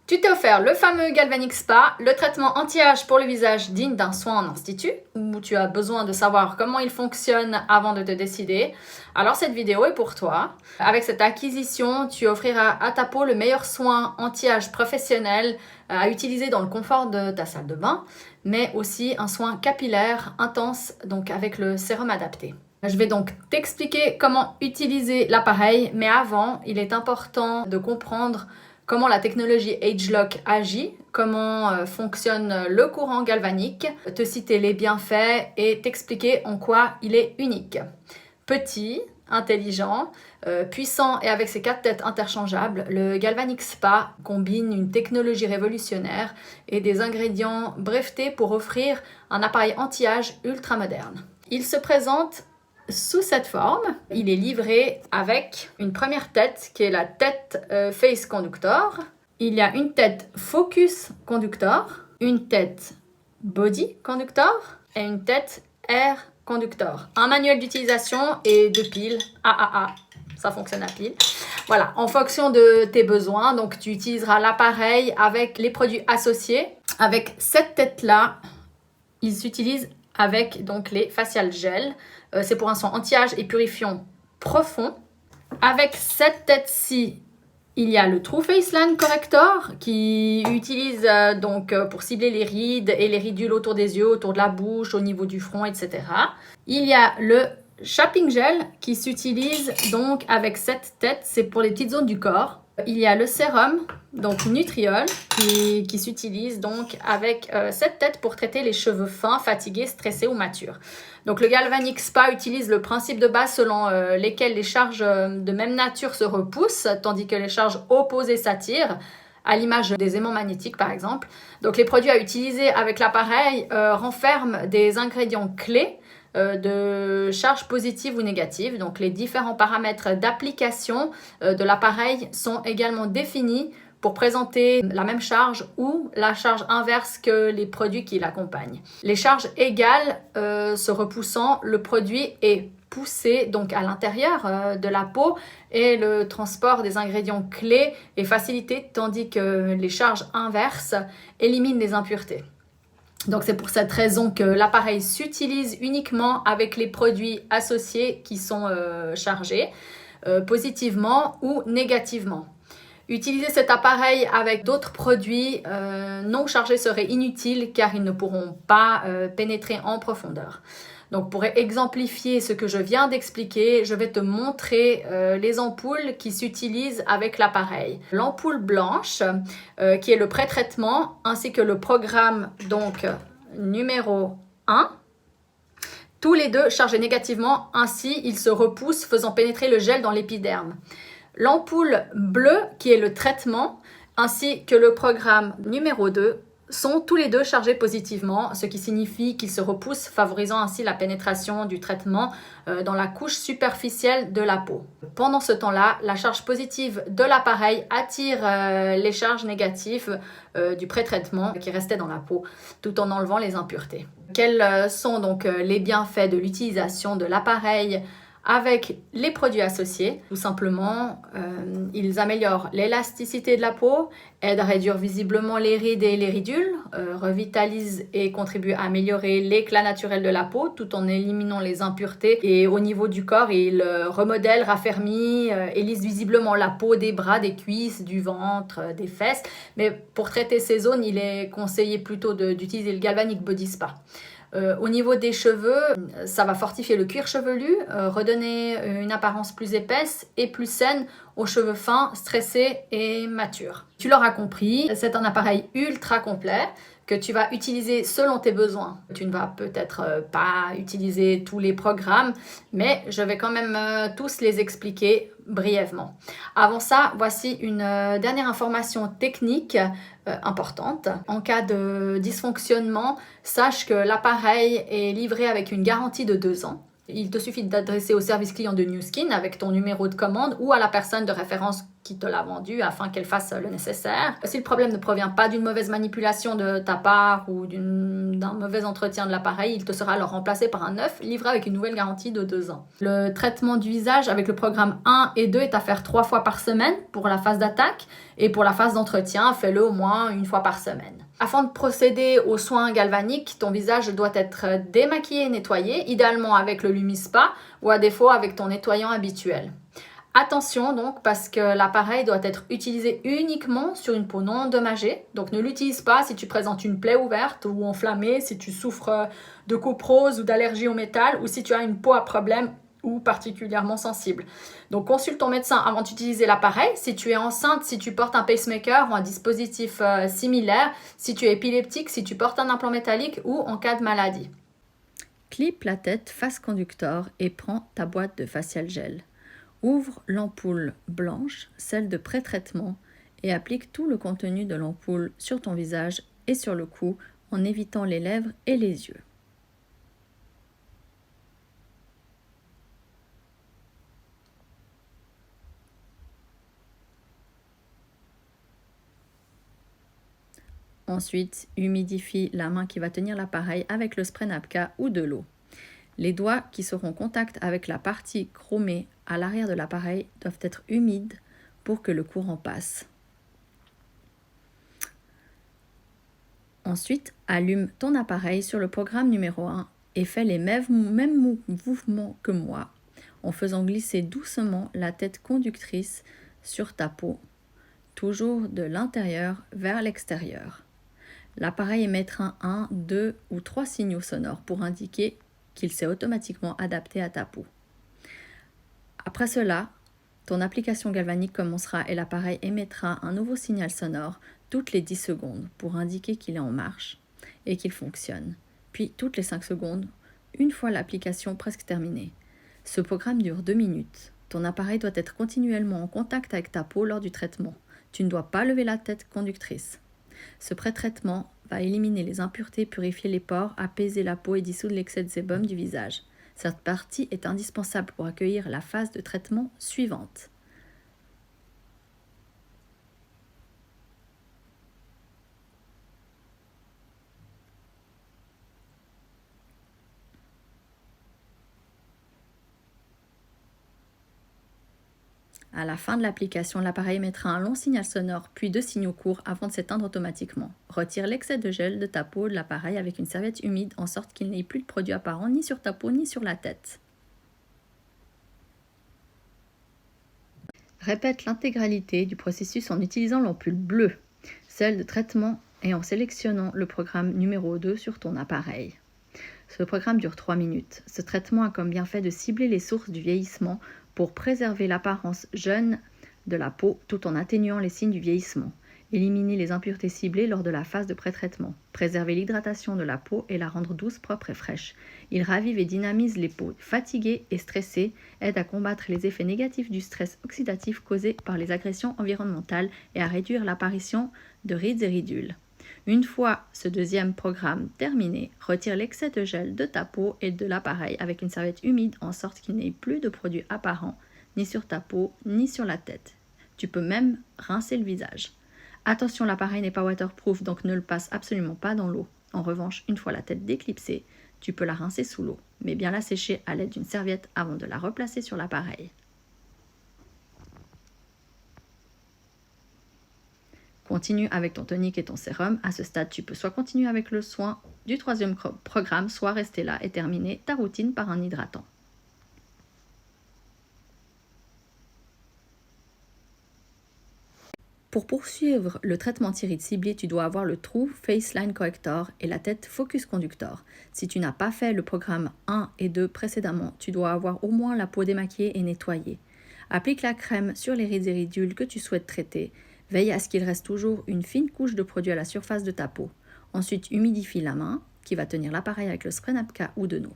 Tu t'es offert le fameux Galvanic Spa, le traitement anti-âge pour le visage digne d'un soin en institut, où tu as besoin de savoir comment il fonctionne avant de te décider. Alors cette vidéo est pour toi. Avec cette acquisition, tu offriras à ta peau le meilleur soin anti-âge professionnel à utiliser dans le confort de ta salle de bain, mais aussi un soin capillaire intense, donc avec le sérum adapté. Je vais donc t'expliquer comment utiliser l'appareil, mais avant, il est important de comprendre comment la technologie AgeLock agit, comment fonctionne le courant galvanique, te citer les bienfaits et t'expliquer en quoi il est unique. Petit, intelligent, puissant et avec ses 4 têtes interchangeables, le Galvanic Spa combine une technologie révolutionnaire et des ingrédients brevetés pour offrir un appareil anti-âge ultra moderne. Il se présente sous cette forme, il est livré avec une première tête qui est la tête Face Conductor. Il y a une tête Focus Conductor, une tête Body Conductor et une tête Air Conductor. Un manuel d'utilisation et 2 piles AAA. Ça fonctionne à pile. Voilà, en fonction de tes besoins, donc tu utiliseras l'appareil avec les produits associés. Avec cette tête-là, ils s'utilisent avec donc les facial gel. C'est pour un soin anti-âge et purifiant profond. Avec cette tête-ci, il y a le True Face Line Corrector qui utilise donc pour cibler les rides et les ridules autour des yeux, autour de la bouche, au niveau du front, etc. Il y a le Shaping Gel qui s'utilise donc avec cette tête, c'est pour les petites zones du corps. Il y a le sérum, donc Nutriol, qui s'utilise donc avec cette tête pour traiter les cheveux fins, fatigués, stressés ou matures. Donc le Galvanic Spa utilise le principe de base selon lesquels les charges de même nature se repoussent, tandis que les charges opposées s'attirent, à l'image des aimants magnétiques par exemple. Donc les produits à utiliser avec l'appareil renferment des ingrédients clés de charge positive ou négative. Donc les différents paramètres d'application de l'appareil sont également définis pour présenter la même charge ou la charge inverse que les produits qui l'accompagnent. Les charges égales se repoussant, le produit est poussé donc à l'intérieur de la peau et le transport des ingrédients clés est facilité tandis que les charges inverses éliminent les impuretés. Donc c'est pour cette raison que l'appareil s'utilise uniquement avec les produits associés qui sont chargés positivement ou négativement. Utiliser cet appareil avec d'autres produits non chargés serait inutile car ils ne pourront pas pénétrer en profondeur. Donc pour exemplifier ce que je viens d'expliquer, je vais te montrer les ampoules qui s'utilisent avec l'appareil. L'ampoule blanche qui est le pré-traitement ainsi que le programme donc numéro 1. Tous les deux chargés négativement, ainsi ils se repoussent faisant pénétrer le gel dans l'épiderme. L'ampoule bleue qui est le traitement ainsi que le programme numéro 2 sont tous les deux chargés positivement, ce qui signifie qu'ils se repoussent, favorisant ainsi la pénétration du traitement dans la couche superficielle de la peau. Pendant ce temps-là, la charge positive de l'appareil attire les charges négatives du pré-traitement qui restaient dans la peau, tout en enlevant les impuretés. Quels sont donc les bienfaits de l'utilisation de l'appareil avec les produits associés? Tout simplement, ils améliorent l'élasticité de la peau, aident à réduire visiblement les rides et les ridules, revitalisent et contribuent à améliorer l'éclat naturel de la peau tout en éliminant les impuretés. Et au niveau du corps, ils remodèlent, raffermissent et lissent visiblement la peau des bras, des cuisses, du ventre, des fesses. Mais pour traiter ces zones, il est conseillé plutôt d'utiliser le Galvanic Body Spa. Au niveau des cheveux, ça va fortifier le cuir chevelu, redonner une apparence plus épaisse et plus saine aux cheveux fins, stressés et matures. Tu l'auras compris, c'est un appareil ultra complet que tu vas utiliser selon tes besoins. Tu ne vas peut-être pas utiliser tous les programmes, mais je vais quand même tous les expliquer brièvement. Avant ça, voici une dernière information technique importante. En cas de dysfonctionnement, sache que l'appareil est livré avec une garantie de 2 ans. Il te suffit de t'adresser au service client de Nu Skin avec ton numéro de commande ou à la personne de référence qui te l'a vendu afin qu'elle fasse le nécessaire. Si le problème ne provient pas d'une mauvaise manipulation de ta part ou d'un mauvais entretien de l'appareil, il te sera alors remplacé par un neuf livré avec une nouvelle garantie de 2 ans. Le traitement du visage avec le programme 1 et 2 est à faire 3 fois par semaine pour la phase d'attaque et pour la phase d'entretien, fais-le au moins 1 fois par semaine. Afin de procéder aux soins galvaniques, ton visage doit être démaquillé et nettoyé, idéalement avec le Lumispa ou à défaut avec ton nettoyant habituel. Attention donc parce que l'appareil doit être utilisé uniquement sur une peau non endommagée. Donc ne l'utilise pas si tu présentes une plaie ouverte ou enflammée, si tu souffres de coprose ou d'allergie au métal ou si tu as une peau à problème ou particulièrement sensible. Donc consulte ton médecin avant d'utiliser l'appareil. Si tu es enceinte, si tu portes un pacemaker ou un dispositif similaire, si tu es épileptique, si tu portes un implant métallique ou en cas de maladie. Clip la tête face conducteur et prends ta boîte de facial gel. Ouvre l'ampoule blanche, celle de pré-traitement, et applique tout le contenu de l'ampoule sur ton visage et sur le cou en évitant les lèvres et les yeux. Ensuite, humidifie la main qui va tenir l'appareil avec le spray Napka ou de l'eau. Les doigts qui seront en contact avec la partie chromée à l'arrière de l'appareil doivent être humides pour que le courant passe. Ensuite, allume ton appareil sur le programme numéro 1 et fais les mêmes mouvements que moi en faisant glisser doucement la tête conductrice sur ta peau, toujours de l'intérieur vers l'extérieur. L'appareil émettra 1, 2 ou 3 signaux sonores pour indiquer qu'il s'est automatiquement adapté à ta peau. Après cela, ton application galvanique commencera et l'appareil émettra un nouveau signal sonore toutes les 10 secondes pour indiquer qu'il est en marche et qu'il fonctionne. Puis toutes les 5 secondes, une fois l'application presque terminée. Ce programme dure 2 minutes. Ton appareil doit être continuellement en contact avec ta peau lors du traitement. Tu ne dois pas lever la tête conductrice. Ce pré-traitement va éliminer les impuretés, purifier les pores, apaiser la peau et dissoudre l'excès de sébum du visage. Cette partie est indispensable pour accueillir la phase de traitement suivante. À la fin de l'application, l'appareil émettra un long signal sonore, puis 2 signaux courts avant de s'éteindre automatiquement. Retire l'excès de gel de ta peau de l'appareil avec une serviette humide en sorte qu'il n'y ait plus de produit apparent ni sur ta peau ni sur la tête. Répète l'intégralité du processus en utilisant l'ampoule bleue, celle de traitement, et en sélectionnant le programme numéro 2 sur ton appareil. Ce programme dure 3 minutes. Ce traitement a comme bienfait de cibler les sources du vieillissement pour préserver l'apparence jeune de la peau tout en atténuant les signes du vieillissement. Éliminer les impuretés ciblées lors de la phase de pré-traitement. Préserver l'hydratation de la peau et la rendre douce, propre et fraîche. Il ravive et dynamise les peaux fatiguées et stressées, aide à combattre les effets négatifs du stress oxydatif causé par les agressions environnementales et à réduire l'apparition de rides et ridules. Une fois ce deuxième programme terminé, retire l'excès de gel de ta peau et de l'appareil avec une serviette humide en sorte qu'il n'y ait plus de produits apparents ni sur ta peau ni sur la tête. Tu peux même rincer le visage. Attention, l'appareil n'est pas waterproof, donc ne le passe absolument pas dans l'eau. En revanche, une fois la tête déclipsée, tu peux la rincer sous l'eau, mais bien la sécher à l'aide d'une serviette avant de la replacer sur l'appareil. Continue avec ton tonique et ton sérum. À ce stade, tu peux soit continuer avec le soin du troisième programme, soit rester là et terminer ta routine par un hydratant. Pour poursuivre le traitement anti-rides ciblé, tu dois avoir le True Face Line Corrector et la tête Focus Conductor. Si tu n'as pas fait le programme 1 et 2 précédemment, tu dois avoir au moins la peau démaquillée et nettoyée. Applique la crème sur les rides et ridules que tu souhaites traiter. Veille à ce qu'il reste toujours une fine couche de produit à la surface de ta peau. Ensuite, humidifie la main qui va tenir l'appareil avec le spray Napka ou de l'eau.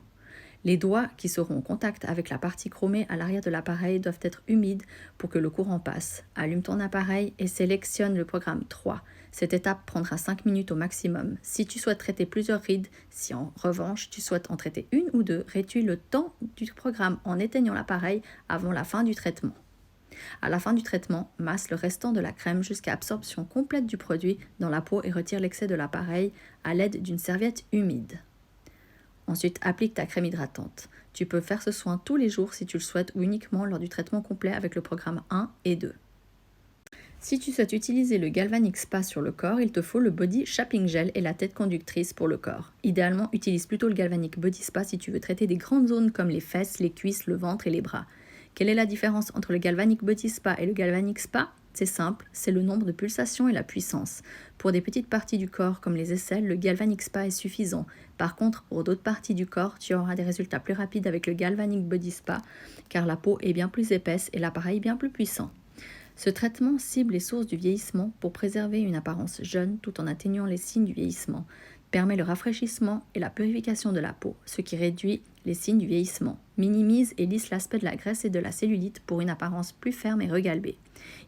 Les doigts qui seront en contact avec la partie chromée à l'arrière de l'appareil doivent être humides pour que le courant passe. Allume ton appareil et sélectionne le programme 3. Cette étape prendra 5 minutes au maximum. Si tu souhaites traiter plusieurs rides, si en revanche tu souhaites en traiter une ou deux, réduis le temps du programme en éteignant l'appareil avant la fin du traitement. À la fin du traitement, masse le restant de la crème jusqu'à absorption complète du produit dans la peau et retire l'excès de l'appareil à l'aide d'une serviette humide. Ensuite, applique ta crème hydratante. Tu peux faire ce soin tous les jours si tu le souhaites ou uniquement lors du traitement complet avec le programme 1 et 2. Si tu souhaites utiliser le Galvanic Spa sur le corps, il te faut le Body Shaping Gel et la tête conductrice pour le corps. Idéalement, utilise plutôt le Galvanic Body Spa si tu veux traiter des grandes zones comme les fesses, les cuisses, le ventre et les bras. Quelle est la différence entre le Galvanic Body Spa et le Galvanic Spa ? C'est simple, c'est le nombre de pulsations et la puissance. Pour des petites parties du corps comme les aisselles, le Galvanic Spa est suffisant. Par contre, pour d'autres parties du corps, tu auras des résultats plus rapides avec le Galvanic Body Spa car la peau est bien plus épaisse et l'appareil bien plus puissant. Ce traitement cible les sources du vieillissement pour préserver une apparence jeune tout en atténuant les signes du vieillissement, permet le rafraîchissement et la purification de la peau, ce qui réduit les signes du vieillissement, minimise et lisse l'aspect de la graisse et de la cellulite pour une apparence plus ferme et regalbée.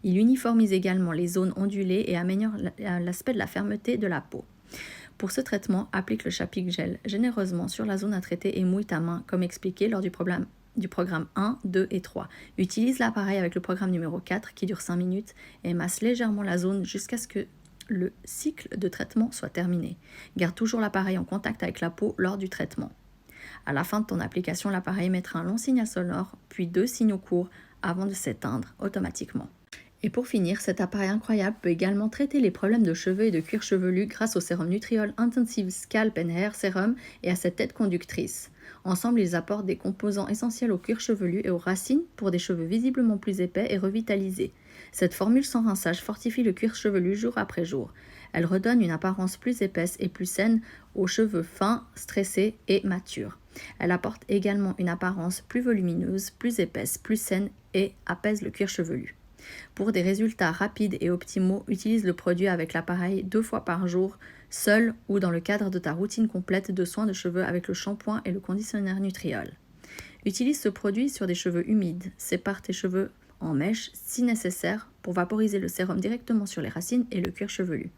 Il uniformise également les zones ondulées et améliore l'aspect de la fermeté de la peau. Pour ce traitement, applique le Shaping Gel généreusement sur la zone à traiter et mouille ta main comme expliqué lors du programme 1, 2 et 3. Utilise l'appareil avec le programme numéro 4 qui dure 5 minutes et masse légèrement la zone jusqu'à ce que le cycle de traitement soit terminé. Garde toujours l'appareil en contact avec la peau lors du traitement. À la fin de ton application, l'appareil mettra un long signal sonore, puis 2 signaux courts avant de s'éteindre automatiquement. Et pour finir, cet appareil incroyable peut également traiter les problèmes de cheveux et de cuir chevelu grâce au sérum Nutriol Intensive Scalp and Hair Serum et à cette tête conductrice. Ensemble, ils apportent des composants essentiels au cuir chevelu et aux racines pour des cheveux visiblement plus épais et revitalisés. Cette formule sans rinçage fortifie le cuir chevelu jour après jour. Elle redonne une apparence plus épaisse et plus saine aux cheveux fins, stressés et matures. Elle apporte également une apparence plus volumineuse, plus épaisse, plus saine et apaise le cuir chevelu. Pour des résultats rapides et optimaux, utilise le produit avec l'appareil 2 fois par jour, seul ou dans le cadre de ta routine complète de soins de cheveux avec le shampoing et le conditionnaire Nutriol. Utilise ce produit sur des cheveux humides, sépare tes cheveux en mèches si nécessaire pour vaporiser le sérum directement sur les racines et le cuir chevelu.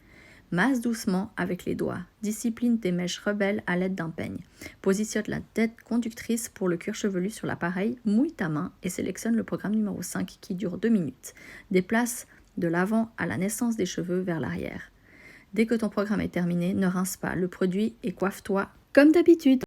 Masse doucement avec les doigts. Discipline tes mèches rebelles à l'aide d'un peigne. Positionne la tête conductrice pour le cuir chevelu sur l'appareil, mouille ta main et sélectionne le programme numéro 5 qui dure 2 minutes. Déplace de l'avant à la naissance des cheveux vers l'arrière. Dès que ton programme est terminé, ne rince pas le produit et coiffe-toi comme d'habitude.